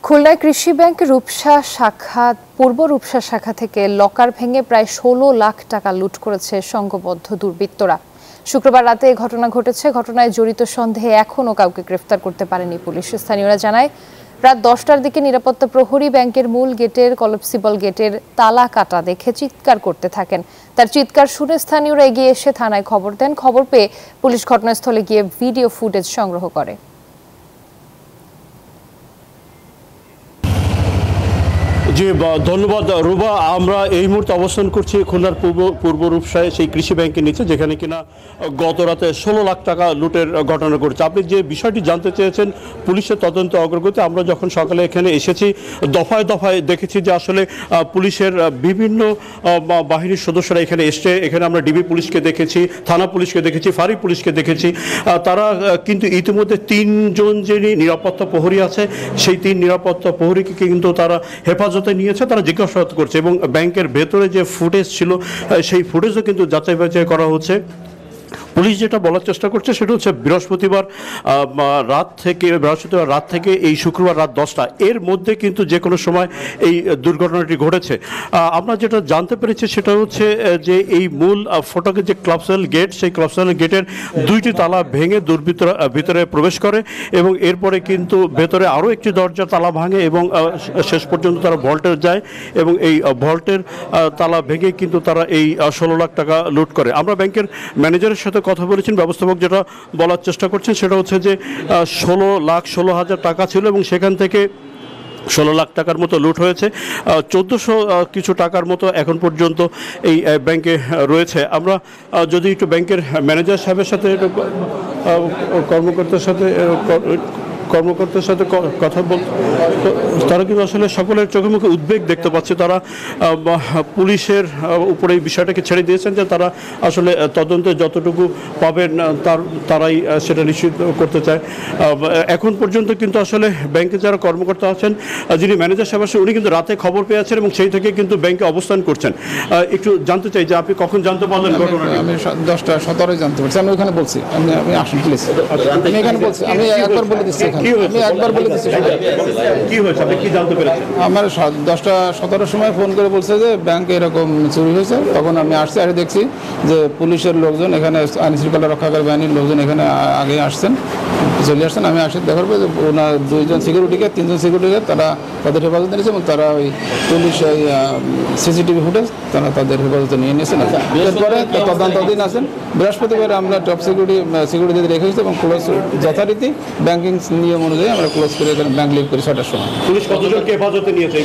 খুলনায় কৃষি ব্যাংক পূর্ব রূপসা শাখা থেকে লকার ভেঙে প্রায় ১৬ লাখ টাকা লুট করেছে সংঘবদ্ধ দুর্বৃত্তরা। শুক্রবার রাতে এই ঘটনা ঘটেছে। ঘটনায় জড়িত সন্দেহে এখনও কাউকে গ্রেফতার করতে পারেনি পুলিশ। স্থানীয়রা জানায়, রাত ১০টার দিকে নিরাপত্তা প্রহরী ব্যাংকের মূল গেটের কলাপসিবল গেটের তালা কাটা দেখে চিৎকার করতে থাকেন। তার চিৎকার শুনে স্থানীয়রা এগিয়ে এসে থানায় খবর দেন। খবর পেয়ে পুলিশ ঘটনাস্থলে গিয়ে ভিডিও ফুটেজ সংগ্রহ করে। জি ধন্যবাদ রুবা। আমরা এই মুহূর্তে অবস্থান করছি খুলনার পূর্ব রূপসায় সেই কৃষি ব্যাংকের নিচে, যেখানে কিনা গত রাতে ১৬ লাখ টাকা লুটের ঘটনা ঘটেছে। আপনি যে বিষয়টি জানতে চেয়েছেন পুলিশের তদন্ত অগ্রগতি, আমরা যখন সকালে এখানে এসেছি দফায় দফায় দেখেছি যে আসলে পুলিশের বিভিন্ন বাহিনীর সদস্যরা এখানে এসছে। এখানে আমরা ডিবি পুলিশকে দেখেছি, থানা পুলিশকে দেখেছি, ফাঁড়ি পুলিশকে দেখেছি। তারা কিন্তু ইতিমধ্যে ৩ জন যিনি নিরাপত্তা প্রহরী আছে, সেই ৩ নিরাপত্তা প্রহরীকে কিন্তু তারা হেফাজতে নিয়েছে, তারা জিজ্ঞাসাবাদ করছে এবং ব্যাংকের ভেতরে যে ফুটেজ ছিল সেই ফুটেজও কিন্তু যাচাই বাছাই করা হচ্ছে। পুলিশ যেটা বলার চেষ্টা করছে সেটা হচ্ছে বৃহস্পতিবার রাত থেকে এই শুক্রবার রাত 10টা এর মধ্যে কিন্তু যে কোনো সময় এই দুর্ঘটনাটি ঘটেছে। আমরা যেটা জানতে পেরেছি সেটা হচ্ছে যে এই মূল ফটকের যে ক্লাবসেল গেট, সেই ক্লাবসেল গেটের 2টি তালা ভেঙে দুর্বৃত্তরা ভিতরে প্রবেশ করে এবং এরপরে কিন্তু ভেতরে আরও একটি দরজা তালা ভাঙে এবং শেষ পর্যন্ত তারা ভল্টে যায় এবং এই ভল্টের তালা ভেঙে কিন্তু তারা এই ১৬ লাখ টাকা লুট করে। আমরা ব্যাংকের ম্যানেজারের সাথে কথা বলেছেন। ব্যবস্থাপক যেটা বলার চেষ্টা করছেন সেটা হচ্ছে যে ১৬,০০,০০০ টাকা ছিল এবং সেখান থেকে ১৬ লাখ টাকার মতো লুট হয়েছে। ১৪০০ কিছু টাকার মতো এখন পর্যন্ত এই ব্যাংকে রয়েছে। আমরা যদি একটু ব্যাংকের ম্যানেজার সাহেবের সাথে কর্মকর্তার সাথে কথা বলতে, তারা কিন্তু আসলে সকলের চোখে মুখে উদ্বেগ দেখতে পাচ্ছে। তারা পুলিশের উপরে এই বিষয়টাকে ছেড়ে দিয়েছেন যে তারা আসলে তদন্তে যতটুকু পাবেন তারাই সেটা নিশ্চিত করতে চায়। এখন পর্যন্ত কিন্তু আসলে ব্যাংকে যারা কর্মকর্তা আছেন, যিনি ম্যানেজার সাহেব আছেন, উনি কিন্তু রাতে খবর পেয়েছেন এবং সেই থেকে কিন্তু ব্যাংকে অবস্থান করছেন। একটু জানতে চাই যে আপনি কখন জানতে পারলেন ঘটনাটা? আমি 10টা 17 জানতে পারছি। আমি ওখানে বলছি, আমি আসুন প্লিজ, আমি এখানে বলছি, আমি একবার বলে দিচ্ছি, আমি একবার বলে দিচ্ছি। কি হয়েছে, আপনি কি জানতে পেরেছেন? আমার 10টা 17 সময় ফোন করে বলছে যে ব্যাংকে এরকম চুরি হয়েছে। তখন আমি আসছি, আর দেখছি যে পুলিশের লোকজন এখানে, আইন শৃঙ্খলা রক্ষাকারী বাহিনীর লোকজন এখানে আগে আসছেন, চলে আসছেন। আমি আসি দেখার পরে ওনার 2জন সিকিউরিটিকে, 3জন সিকিউরিটিকে তাদের হেফাজতে নিয়েছে এবং তারা ওই পুলিশ সিসিটিভি ফুটেজ তাদের হেফাজতে নিয়ে নিয়েছেন। এরপরে তদন্তাধীন আছেন। বৃহস্পতিবার আমরা টপ সিকিউরিটি রেখে এসেছি এবং ক্লোজ যথারীতি ব্যাংকিং নিয়ম অনুযায়ী আমরা ক্লোজ করে এখানে ব্যাংক লিভ করি 6টার সময়। পুলিশ কতজনকে হেফাজতে নিয়েছে?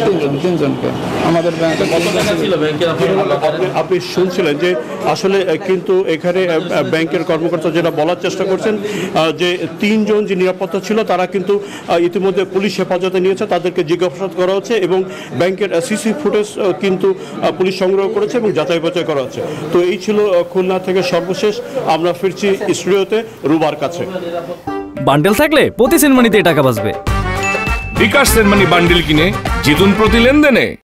3জনকে আমাদের ব্যাংকে। আপনি শুনছিলেন যে আসলে কিন্তু এখানে ব্যাংকের কর্মকর্তা যেটা বলার চেষ্টা করছেন যে 3 জন যে নিরাপত্তা ছিল তারা কিন্তু ইতিমধ্যে পুলিশ হেফাজতে নিয়েছে, তাদেরকে জিজ্ঞাসাবাদ করা হচ্ছে এবং ব্যাংকের সিসি ফুটেজ কিন্তু পুলিশ সংগ্রহ করেছে এবং যাচাই বাছাই করা হচ্ছে। তো এই ছিল খুলনা থেকে সর্বশেষ। আমরা ফিরছি স্টুডিওতে রুবার কাছে। বান্ডেল থাকলে প্রতি সেনমানিতে টাকা বাঁচবে। বিকাশ সেনমানি বান্ডেল কিনে জিতুন প্রতি লেনদেনে।